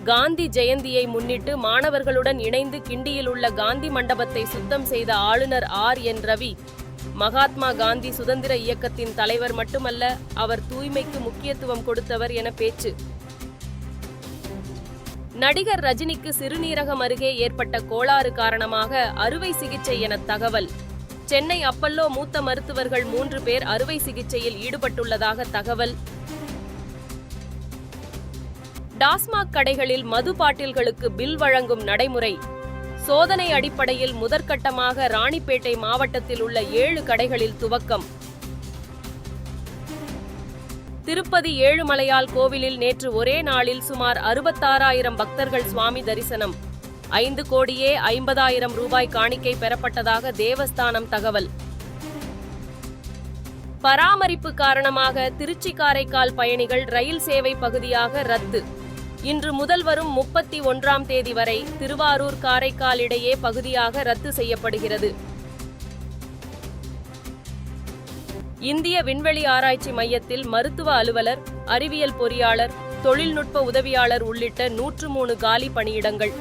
காந்தி ஜெயந்தியை முன்னிட்டு மாணவர்களுடன் இணைந்து கிண்டியில் உள்ள காந்தி மண்டபத்தை சுத்தம் செய்த ஆளுநர் RN ரவி, மகாத்மா காந்தி சுதந்திர இயக்கத்தின் தலைவர் மட்டுமல்ல, அவர் தூய்மைக்கு முக்கியத்துவம் கொடுத்தவர் என பேச்சு. நடிகர் ரஜினிக்கு சிறுநீரகம் அருகே ஏற்பட்ட கோளாறு காரணமாக அறுவை சிகிச்சை என தகவல். சென்னை அப்பல்லோ மூத்த மருத்துவர்கள் 3 பேர் அறுவை சிகிச்சையில் ஈடுபட்டுள்ளதாக தகவல். டாஸ்மாக் கடைகளில் மது பாட்டில்களுக்கு பில் வழங்கும் நடைமுறை சோதனை அடிப்படையில் முதற்கட்டமாக ராணிப்பேட்டை மாவட்டத்தில் உள்ள 7 கடைகளில் துவக்கம். திருப்பதி ஏழுமலையால் கோவிலில் நேற்று ஒரே நாளில் சுமார் 66,000 பக்தர்கள் சுவாமி தரிசனம். 5,50,00,000 ரூபாய் காணிக்கை பெறப்பட்டதாக தேவஸ்தானம் தகவல். பராமரிப்பு காரணமாக திருச்சி காரைக்கால் பயணிகள் ரயில் சேவை பகுதியாக ரத்து. இன்று முதல் வரும் 31ஆம் தேதி வரை திருவாரூர் காரைக்கால் இடையே பகுதியாக ரத்து செய்யப்படுகிறது. இந்திய விண்வெளி ஆராய்ச்சி மையத்தில் மருத்துவ அலுவலர், அறிவியல் பொறியாளர், தொழில்நுட்ப உதவியாளர் உள்ளிட்ட 103 காலி பணியிடங்கள்.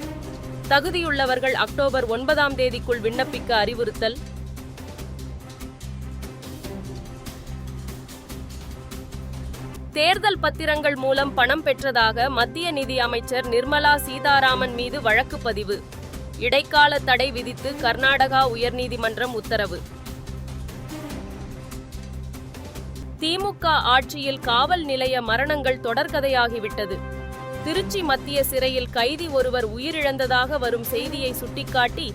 தகுதியுள்ளவர்கள் அக்டோபர் 9ஆம் தேதிக்குள் விண்ணப்பிக்க அறிவுறுத்தல். தேர்தல் பத்திரங்கள் மூலம் பணம் பெற்றதாக மத்திய நிதி அமைச்சர் நிர்மலா சீதாராமன் மீது வழக்கு பதிவு. இடைக்கால தடை விதித்து கர்நாடகா உயர்நீதிமன்றம் உத்தரவு. திமுக ஆட்சியில் காவல் நிலைய மரணங்கள் தொடர்கதையாகிவிட்டது. திருச்சி மத்திய சிறையில் கைதி ஒருவர் உயிரிழந்ததாக வரும் செய்தியை சுட்டிக்காட்டி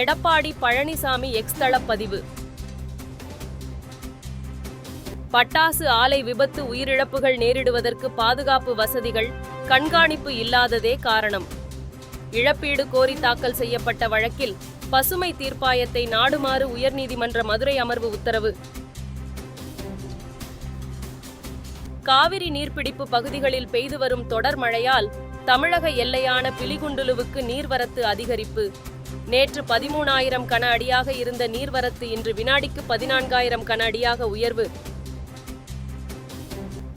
எடப்பாடி பழனிசாமி எக்ஸ் தள பதிவு. பட்டாசு ஆலை விபத்து உயிரிழப்புகள் நேரிடுவதற்கு பாதுகாப்பு வசதிகள், கண்காணிப்பு இல்லாததே காரணம். இழப்பீடு கோரி தாக்கல் செய்யப்பட்ட வழக்கில் பசுமை தீர்ப்பாயத்தை நாடுமாறு உயர்நீதிமன்ற மதுரை அமர்வு உத்தரவு. காவிரி நீர்பிடிப்பு பகுதிகளில் பெய்து வரும் தொடர் மழையால் தமிழக எல்லையான பிலிகுண்டுலுவுக்கு நீர்வரத்து அதிகரிப்பு. நேற்று 13,000 கன அடியாக இருந்த நீர்வரத்து இன்று வினாடிக்கு 14,000 கன அடியாக உயர்வு.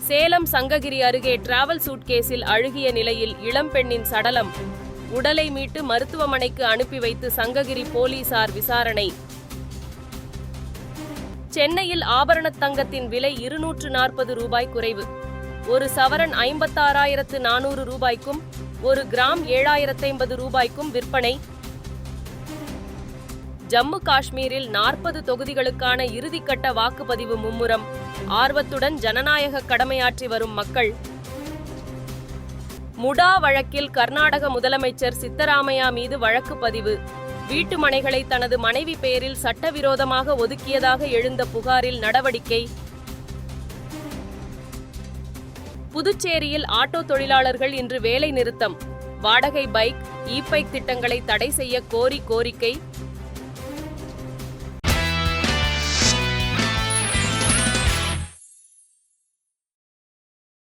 சேலம் சங்ககிரி அருகே டிராவல் சூட்கேஸில் அழுகிய நிலையில் இளம்பெண்ணின் சடலம். உடலை மீட்டு மருத்துவமனைக்கு அனுப்பி வைத்து சங்ககிரி போலீசார் விசாரணை. சென்னையில் ஆபரண தங்கத்தின் விலை 240 ரூபாய் குறைவு. ஒரு சவரன் 56,400 ரூபாய்க்கும் 1 கிராம் 7,050 ரூபாய்க்கும் விற்பனை. ஜம்மு காஷ்மீரில் 40 தொகுதிகளுக்கான இறுதிக்கட்ட வாக்குப்பதிவு மும்முரம். ஆர்வத்துடன் ஜனநாயக கடமையாற்றி வரும் மக்கள். முடா வழக்கில் கர்நாடக முதலமைச்சர் சித்தராமையா மீது வழக்கு பதிவு. வீட்டு மனைகளை தனது மனைவி பெயரில் சட்டவிரோதமாக ஒதுக்கியதாக எழுந்த புகாரில் நடவடிக்கை. புதுச்சேரியில் ஆட்டோ தொழிலாளர்கள் இன்று வேலை நிறுத்தம். வாடகை பைக், இ-பைக் திட்டங்களை தடை செய்ய கோரி கோரிக்கை.